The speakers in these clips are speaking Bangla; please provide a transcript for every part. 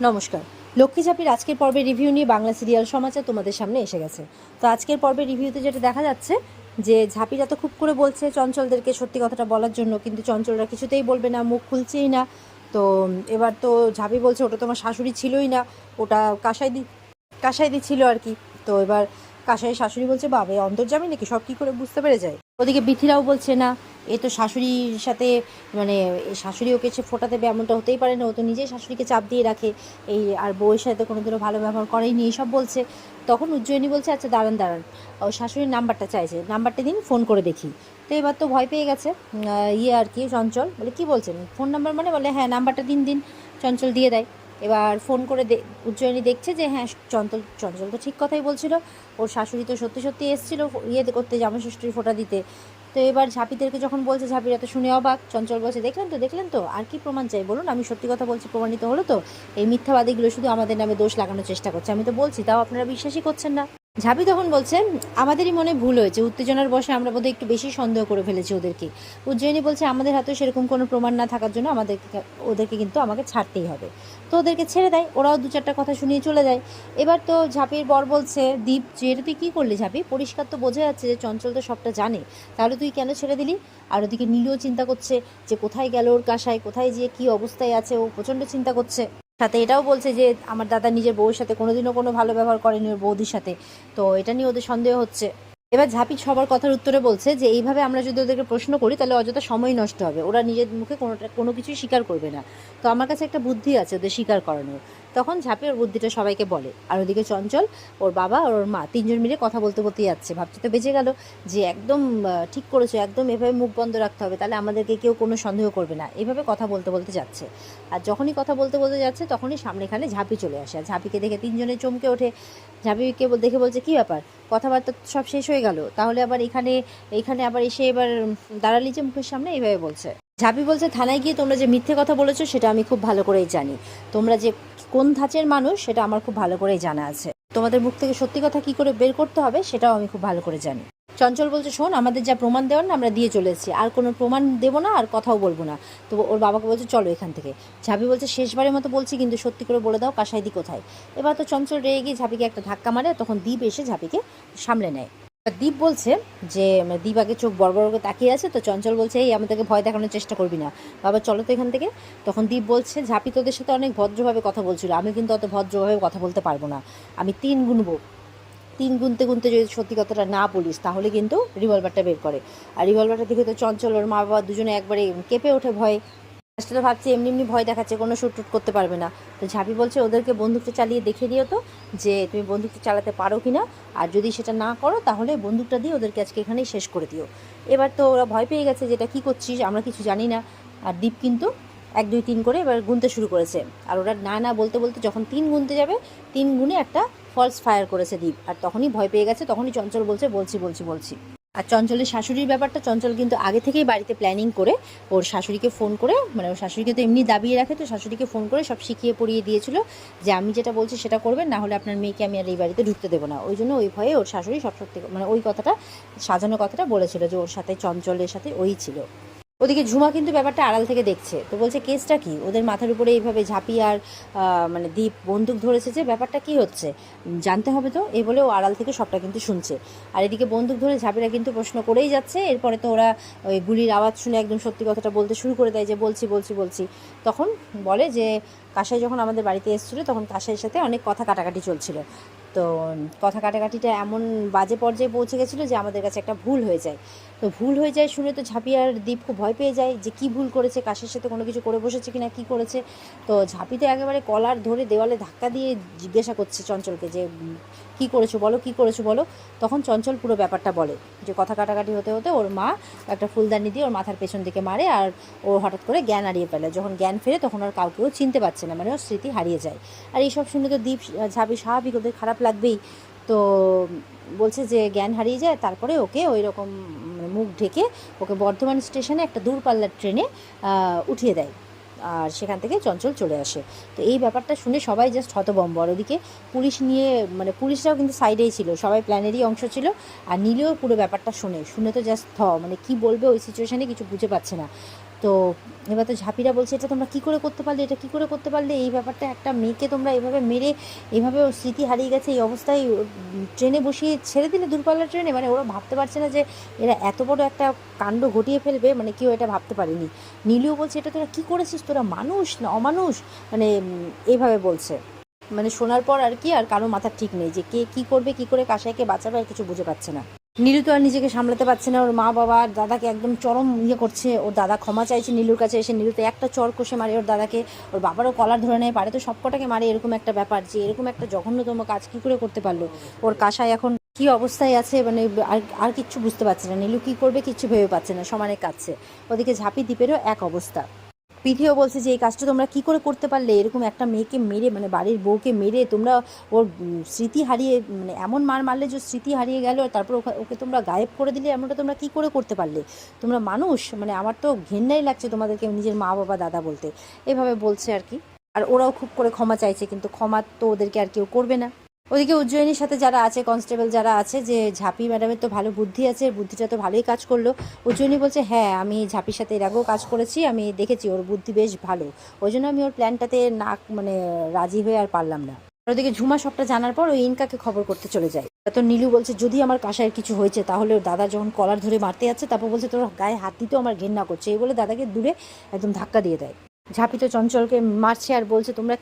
নমস্কার। লক্ষ্মী ঝাঁপির আজকের পর্বের রিভিউ নিয়ে বাংলা সিরিয়াল সমাচার তোমাদের সামনে এসে গেছে। তো আজকের পর্বের রিভিউতে যেটা দেখা যাচ্ছে যে ঝাঁপিরা তো খুব করে বলছে চঞ্চলদেরকে সত্যি কথাটা বলার জন্য, কিন্তু চঞ্চলরা কিছুতেই বলবে না, মুখ খুলছেই না। তো এবার তো ঝাঁপি বলছে ওটা তোমার শাশুড়ি ছিলই না, ওটা কাসাইদি ছিল আর কি। তো এবার কাসাইয়ের শাশুড়ি বলছে বাবা অন্তর্যামী নাকি, সব কী করে বুঝতে পেরে যায়। ওদিকে বিথিরাও বলছে না, এ তো শাশুড়ির সাথে মানে শাশুড়ি ওকে সে ফোটা দেবে এমনটা হতেই পারে না, ও তো নিজেই শাশুড়িকে চাপ দিয়ে রাখে, এই আর বউয়ের সাথে কোনোদিনও ভালো ব্যবহার করেইনি, এইসব বলছে। তখন উজ্জয়িনী বলছে আচ্ছা দাঁড়ান, ও শাশুড়ির নাম্বারটা চাইছে, নাম্বারটা দিন, ফোন করে দেখি। তো এবার তো ভয় পেয়ে গেছে আর কি চঞ্চল বলে কী বলছেন ফোন নাম্বার, মানে বলে হ্যাঁ নাম্বারটা দিন। চঞ্চল দিয়ে দেয়। এবার ফোন করে উজ্জয়িনী দেখছে যে হ্যাঁ চঞ্চল তো ঠিক কথাই বলছিল, ওর শাশুড়ি তো সত্যি এসেছিলো করতে, জামা ষষ্ঠীর ফোঁটা দিতে। তো এবার ঝাঁপিদেরকে যখন বলছে, ঝাঁপিরা তো শুনে অবাক। চঞ্চল বলছে দেখলেন তো আর কি প্রমাণ চাই বলুন, আমি সত্যি কথা বলছি, প্রমাণিত হলো তো। এই মিথ্যাবাদীগুলো শুধু আমাদের নামে দোষ লাগানোর চেষ্টা করছে, আমি তো বলছি তাও আপনারা বিশ্বাসই করছেন না। ঝাঁপি তখন বলছে আমাদেরই মনে ভুল হয়েছে, উত্তেজনার বশে আমরা বোধহয় একটু বেশি সন্দেহ করে ফেলেছি ওদেরকে। উজ্জয়িনী বলছে আমাদের হাতেও সেরকম কোনো প্রমাণ না থাকার জন্য ওদেরকে কিন্তু আমাকে ছাড়তেই হবে। তো ওদেরকে ছেড়ে দেয়, ওরাও দু চারটা কথা শুনিয়ে চলে যায়। এবার তো ঝাঁপির বর বলছে দীপ যে এটা তুই কী করলি ঝাঁপি, পরিষ্কার তো বোঝা যাচ্ছে যে চঞ্চল তো সবটা জানে, তাহলে তুই কেন ছেড়ে দিলি? আর ওদিকে নীলও চিন্তা করছে যে কোথায় গেল ওর কাসায়, কোথায় যেয়ে কী অবস্থায় আছে, ও প্রচণ্ড চিন্তা করছে। সাথে এটাও বলছে যে আমার দাদা নিজের বউয়ের সাথে কোনোদিনও কোনো ভালো ব্যবহার করেনি ওর বৌদির সাথে। তো এটা নিয়ে ওদের সন্দেহ হচ্ছে। এবার ঝাঁপি সবার কথার উত্তরে বলছে যে এইভাবে আমরা যদি ওদেরকে প্রশ্ন করি তাহলে অযথা সময় নষ্ট হবে, ওরা নিজের মুখে কোনো কিছুই স্বীকার করবে না। তো আমার কাছে একটা বুদ্ধি আছে ওদের স্বীকার করানোর। তখন ঝাঁপি ওর বুদ্ধিটা সবাইকে বলে। আর ওদিকে চঞ্চল, ওর বাবা আর ওর মা তিনজন মিলে কথা বলতে যাচ্ছে, ভাবছে তো বেঁচে গেল যে একদম ঠিক করেছো, একদম এভাবে মুখ বন্ধ রাখতে হবে, তাহলে আমাদেরকে কেউ কোনো সন্দেহ করবে না। এভাবে কথা বলতে যাচ্ছে। আর যখনই কথা বলতে যাচ্ছে তখনই সামনেখানে ঝাঁপি চলে আসে, আর ঝাঁপিকে দেখে তিনজনে চমকে ওঠে। ঝাঁপিকে দেখে বলছে কী ব্যাপার, কথাবার্তা সব শেষ হয়ে গেল, তাহলে আবার এইখানে আবার এসে এবার দাঁড়ালি যে মুখের সামনে, এইভাবে বলছে। ঝাঁপি বলছে থানায় গিয়ে তোমরা যে মিথ্যে কথা বলেছো সেটা আমি খুব ভালো করেই জানি, তোমরা যে কোন ধাঁচের মানুষ সেটা আমার খুব ভালো করেই জানা আছে, তোমাদের মুখ থেকে সত্যি কথা কী করে বের করতে হবে সেটাও আমি খুব ভালো করে জানি। চঞ্চল বলছে শোন, আমাদের যা প্রমাণ দেওয়ার না আমরা দিয়ে চলে এসেছি, আর কোনো প্রমাণ দেবো না, আর কথাও বলবো না। তো ওর বাবাকে বলছে চলো এখান থেকে। ঝাঁপি বলছে শেষবারের মতো বলছি কিন্তু সত্যি করে বলে দাও কাসাইদি কোথায়। এবার তো চঞ্চল রেগে গিয়ে ঝাঁপিকে একটা ধাক্কা মারে, তখন দীপ এসে ঝাঁপিকে সামলে নেয়। দীপ বলছে যে দীপ আগে চোখ বড় করে তাকিয়ে আছে, তো চঞ্চল বলছে এই আমাদেরকে ভয় দেখানোর চেষ্টা করবি না, বাবা চলো তো এখান থেকে। তখন দীপ বলছে ঝাঁপি তোদের সাথে অনেক ভদ্রভাবে কথা বলছিল, আমি কিন্তু অত ভদ্রভাবে কথা বলতে পারবো না, আমি 3 গুনবো, 3 গুনতে যদি সত্যি কথাটা না বলিস তাহলে কিন্তু রিভলভারটা বের করে। আর রিভলভারটা দেখে তো চঞ্চল ওর মা বাবা দুজনে একবারে কেঁপে ওঠে ভয়ে। ফার্স্টে তো ভাবছি এমনি ভয় দেখাচ্ছে, কোনো শুট করতে পারবে না। তো ঝাঁপি বলছে ওদেরকে বন্দুকটা চালিয়ে দেখিয়ে দিও তো যে তুমি বন্দুকটা চালাতে পারো কি না, আর যদি সেটা না করো তাহলে বন্দুকটা দিয়ে ওদেরকে আজকে এখানেই শেষ করে দিও। এবার তো ওরা ভয় পেয়ে গেছে, যেটা কী করছিস আমরা কিছু জানি না। আর দীপ কিন্তু 1 2 3 করে এবার গুনতে শুরু করেছে। আর ওরা না বলতে যখন 3 গুনতে যাবে 3 গুনে একটা ফলস ফায়ার করেছে দীপ, আর তখনই ভয় পেয়ে গেছে। তখনই চঞ্চল বলছে বলছি। আর চঞ্চলের শাশুড়ির ব্যাপারটা চঞ্চল কিন্তু আগে থেকেই বাড়িতে প্ল্যানিং করে ওর শাশুড়িকে ফোন করে, মানে ওর শাশুড়িকে তো এমনি দাবিয়ে রাখে, তো শাশুড়িকে ফোন করে সব শিখিয়ে পড়িয়ে দিয়েছিল যে আমি যেটা বলছি সেটা করবেন, না হলে আপনার মেয়েকে আমি আর এই বাড়িতে ঢুকতে দেবো না। ওই জন্য ওই ভয়ে ওর শাশুড়ি সব সত্যি মানে ওই কথাটা সাজানো কথাটা বলেছিল যে ওর সাথে চঞ্চলের সাথে ওই ছিল। ওদিকে ঝুমা কিন্তু ব্যাপারটা আড়াল থেকে দেখছে, তো বলছে কেসটা কি, ওদের মাথার উপরে এইভাবে ঝাঁপি আর মানে দীপ বন্দুক ধরেছে, যে ব্যাপারটা কি হচ্ছে জানতে হবে তো, এই বলে ও আড়াল থেকে সবটা কিন্তু শুনছে। আর এদিকে বন্দুক ধরে ঝাঁপিরা কিন্তু প্রশ্ন করেই যাচ্ছে। এরপরে তো ওরা ওই গুলির আওয়াজ শুনে একদম সত্যি কথাটা বলতে শুরু করে দেয় যে বলছি। তখন বলে যে কাসাই যখন আমাদের বাড়িতে এসেছিলো তখন কাসাইয়ের সাথে অনেক কথা কাটাকাটি চলছিল। তো কথা কাটাকাটিটা এমন বাজে পর্যায়ে পৌঁছে গেছিলো যে আমাদের কাছে একটা ভুল হয়ে যায়। তো ভুল হয়ে যায় শুনে তো ঝাঁপি আর দীপ খুব ভয় পেয়ে যায় যে কী ভুল করেছে, কাশের সাথে কোনো কিছু করে বসেছে কিনা, কী করেছে। তো ঝাঁপি তো একেবারে কলার ধরে দেওয়ালে ধাক্কা দিয়ে জিজ্ঞাসা করছে চঞ্চলকে যে কী করেছো বলো। তখন চঞ্চল পুরো ব্যাপারটা বলে যে কথা কাটাকাটি হতে ওর মা একটা ফুলদানি দিয়ে ওর মাথার পেছন দিকে মারে, আর ও হঠাৎ করে জ্ঞান হারিয়ে ফেলে। যখন জ্ঞান ফেরে তখন আর কাউকেও চিনতে পারছে না, মানে ওর স্মৃতি হারিয়ে যায়। আর এইসব শুনে তো দীপ ঝাঁপি স্বাভাবিক ওদের খারাপ লাগবেই। তো বলছে যে জ্ঞান হারিয়ে যায়, তারপরে ওকে ওই রকম মুখ ঢেকে ওকে বর্ধমান স্টেশনে একটা দূরপাল্লার ট্রেনে উঠিয়ে দেয়, আর সেখান থেকে চঞ্চল চলে আসে। তো এই ব্যাপারটা শুনে সবাই জাস্ট হতভম্ব। আর ওদিকে পুলিশ নিয়ে মানে পুলিশরাও কিন্তু সাইডেই ছিল, সবাই প্ল্যানেরই অংশ ছিল। আর নীলেও পুরো ব্যাপারটা শুনে তো জাস্ট মানে কি বলবে ওই সিচুয়েশানে কিছু বুঝে পাচ্ছে না। তো তো এবার তো ঝাঁপিরা বলছে এটা তোমরা কী করে করতে পারলে, এটা কী করে করতে পারলে, এই ব্যাপারটা একটা মেয়েকে তোমরা এভাবে মেরে, এভাবে ওর স্মৃতি হারিয়ে গেছে এই অবস্থায় ট্রেনে বসিয়ে ছেড়ে দিলে দূরপাল্লার ট্রেনে। মানে ওরা ভাবতে পারছে না যে এরা এত বড় একটা কাণ্ড ঘটিয়ে ফেলবে, মানে কেউ এটা ভাবতে পারেনি। নীলুও বলছে এটা তোরা কী করেছিস, তোরা মানুষ না অমানুষ, মানে এইভাবে বলছে। মানে শোনার পর আর কি আর কারো মাথার ঠিক নেই যে কে কী করবে, কী করে কাসাইকে বাঁচাবে, আর কিছু বুঝে পাচ্ছে না। নীলু তো আর নিজেকে সামলাতে পারছে না, ওর মা বাবা আর দাদাকে একদম চরম করছে। ওর দাদা ক্ষমা চাইছে নীলুর কাছে এসে, নীলুতে একটা চর কষে মারে ওর দাদাকে, ওর বাবারও কলার ধরে নেয়, পারে তো সব কটাকে মারে। এরকম একটা ব্যাপার যে এরকম একটা জঘন্যতম কাজ কী করে করতে পারলো। ওর কাসাই এখন কী অবস্থায় আছে, মানে আর আর কিচ্ছু বুঝতে পারছে না। নীলু কী করবে কিচ্ছু ভেবে পাচ্ছে না, সমানে কাঁদছে। ওদিকে ঝাঁপি দ্বীপেরও এক অবস্থা। পিথিও বলছে যে এই কাজটা তোমরা কী করে করতে পারলে, এরকম একটা মেয়েকে মেরে, মানে বাড়ির বউকে মেরে তোমরা ওর স্মৃতি হারিয়ে, মানে এমন মার মারলে যে স্মৃতি হারিয়ে গেল, আর তারপর ওকে তোমরা গায়েব করে দিলে, এমনটা তোমরা কী করে করতে পারলে, তোমরা মানুষ, মানে আমার তো ঘেন্নাই লাগছে তোমাদেরকে নিজের মা বাবা দাদা বলতে, এভাবে বলছে আর কি। আর ওরাও খুব করে ক্ষমা চাইছে, কিন্তু ক্ষমা তো ওদেরকে আর কেউ করবে না। ওদিকে উজ্জয়িনীর সাথে যারা আছে, কনস্টেবল যারা আছে, যে ঝাঁপি ম্যাডামের তো ভালো বুদ্ধি আছে, বুদ্ধিটা তো ভালোই কাজ করলো। উজ্জয়িনী বলছে হ্যাঁ আমি ঝাঁপির সাথে এর আগেও কাজ করেছি, আমি দেখেছি ওর বুদ্ধি বেশ ভালো, ওই জন্য আমি ওর প্ল্যানটাতে না মানে রাজি হয়ে আর পারলাম না। ওদিকে ঝুমা সবটা জানার পর ওই ইনকাকে খবর করতে চলে যায়। তো নীলু বলছে যদি আমার কাসায়ের কিছু হয়েছে তাহলে ওর দাদা যখন কলার ধরে মারতে যাচ্ছে, তারপর বলছে তোর গায়ে হাত দিতেও আমার ঘেন্না করছে, এই বলে দাদাকে দূরে একদম ধাক্কা দিয়ে দেয়। ঝাঁপি তো চঞ্চলকে মারছে আর বলছে তোমরা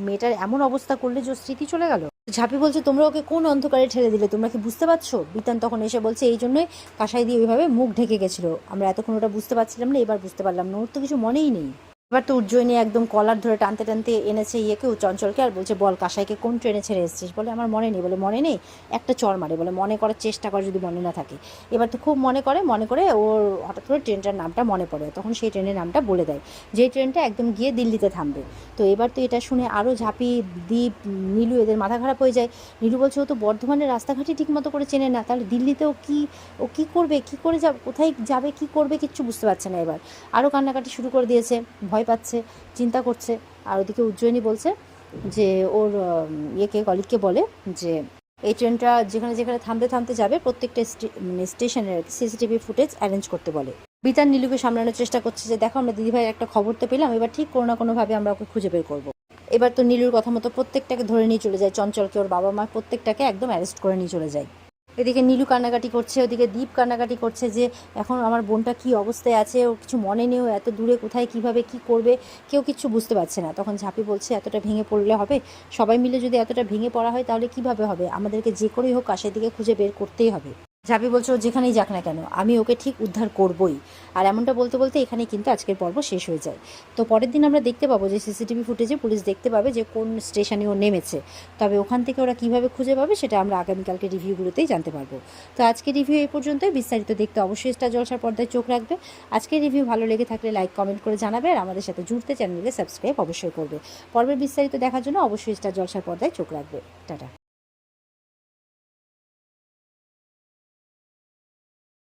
মেয়েটার এমন অবস্থা করলে যে স্মৃতি চলে গেল। ঝাঁপি বলছে তোমরা ওকে কোন অন্ধকারে ঠেলে দিলে, তোমরা কি বুঝতে পারছো। বিতান তখন এসে বলছে এই জন্যই কাঁসাই দিয়ে ওইভাবে মুখ ঢেকে গেছিলো, আমরা এতক্ষণ ওটা বুঝতে পারছিলাম না, এবার বুঝতে পারলাম না, ওর তো কিছু মনেই নেই। এবার তো উজ্জয়িনী একদম কলার ধরে টানতে টানতে এনেছে ইয়েকেও, চঞ্চলকে, আর বলছে বল কাঁসাইকে কোন ট্রেনে ছেড়ে এসেছিস। বলে আমার মনে নেই। বলে মনে নেই, একটা চর মারে। বলে মনে করার চেষ্টা কর যদি মনে না থাকে। এবার তো খুব মনে করে ওর হঠাৎ করে ট্রেনটার নামটা মনে পড়ে, তখন সেই ট্রেনের নামটা বলে দেয়, যে ট্রেনটা একদম গিয়ে দিল্লিতে থামবে। তো এবার তো এটা শুনে আরও ঝাঁপি, দীপ, নীলু এদের মাথা খারাপ হয়ে যায়। নীলু বলছে ও তো বর্ধমানের রাস্তাঘাটই ঠিক মতো করে চেনে না, তাহলে দিল্লিতেও ও কী করবে, কী করে যাবে, কোথায় যাবে, কী করবে, কিচ্ছু বুঝতে পারছে না। এবার আরও কান্নাকাটি শুরু করে দিয়েছে, ভয় পাচ্ছে, চিন্তা করছে। আর ওদিকে উজ্জয়িনী বলছে যে ওর কলিগকে বলে যে এই ট্রেনটা যেখানে যেখানে থামতে থামতে যাবে প্রত্যেকটা স্টেশনের সিসিটিভি ফুটেজ অ্যারেঞ্জ করতে বলে। বিতান নীলুকে সামলানোর চেষ্টা করছে যে দেখো আমরা দিদিভাইয়ের একটা খবর তো পেলাম, এবার ঠিক কোনো না কোনোভাবে আমরা ওকে খুঁজে বের করবো। এবার তো নীলুর কথা মতো প্রত্যেকটাকে ধরে নিয়ে চলে যায়, চঞ্চলকে, ওর বাবা মা প্রত্যেকটাকে একদম অ্যারেস্ট করে নিয়ে চলে যায়। এদিকে নীলু কান্নাকাটি করছে, ওদিকে দীপ কান্নাকাটি করছে যে এখন আমার বোনটা কী অবস্থায় আছে, ও কিছু মনে নেই, ও এত দূরে কোথায় কীভাবে কী করবে কেউ কিচ্ছু বুঝতে পারছে না। তখন ঝাঁপি বলছে এতটা ভেঙে পড়লে হবে, সবাই মিলে যদি এতটা ভেঙে পড়া হয় তাহলে কীভাবে হবে, আমাদেরকে যে করেই হোক কাশের দিকে খুঁজে বের করতেই হবে। ঝাঁপি বলছে ও যেখানেই যাক না কেন আমি ওকে ঠিক উদ্ধার করবই। আর এমনটা বলতে বলতে এখানেই কিন্তু আজকের পর্ব শেষ হয়ে যায়। তো পরের দিন আমরা দেখতে পাবো যে সিসিটিভি ফুটেজে পুলিশ দেখতে পাবে যে কোন স্টেশনে ও নেমেছে, তবে ওখান থেকে ওরা কীভাবে খুঁজে পাবে সেটা আমরা আগামীকালকে রিভিউগুলোতেই জানতে পারবো। তো আজকের রিভিউ এই পর্যন্তই, বিস্তারিত দেখতে অবশ্যই স্টার জলসার পর্দায় চোখ রাখবে। আজকের রিভিউ ভালো লেগে থাকলে লাইক কমেন্ট করে জানাবে, আর আমাদের সাথে জুড়তে চ্যানেলকে সাবস্ক্রাইব অবশ্যই করবে। পর্বের বিস্তারিত দেখার জন্য অবশ্যই স্টার জলসার পর্দায় চোখ রাখবে। টাটা।